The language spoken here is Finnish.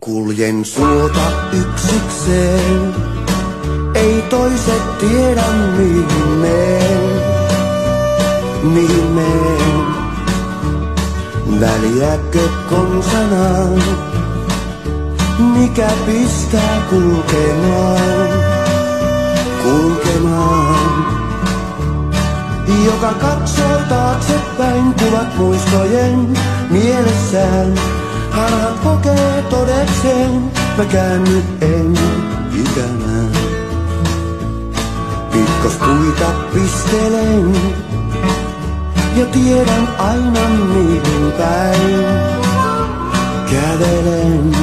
Kuljen suota yksikseen, ei toiset tiedä mihin meen, mihin meen. Väliäkö konsanaan, mikä pistää kulkemaan, kulkemaan. Joka katsoo taaksepäin kuvat muistojen mielessään. Harhat kokee todekseen, mä käänny en ikänään. Pitkospuita pistelen ja tiedän aina mihin päin kävelen.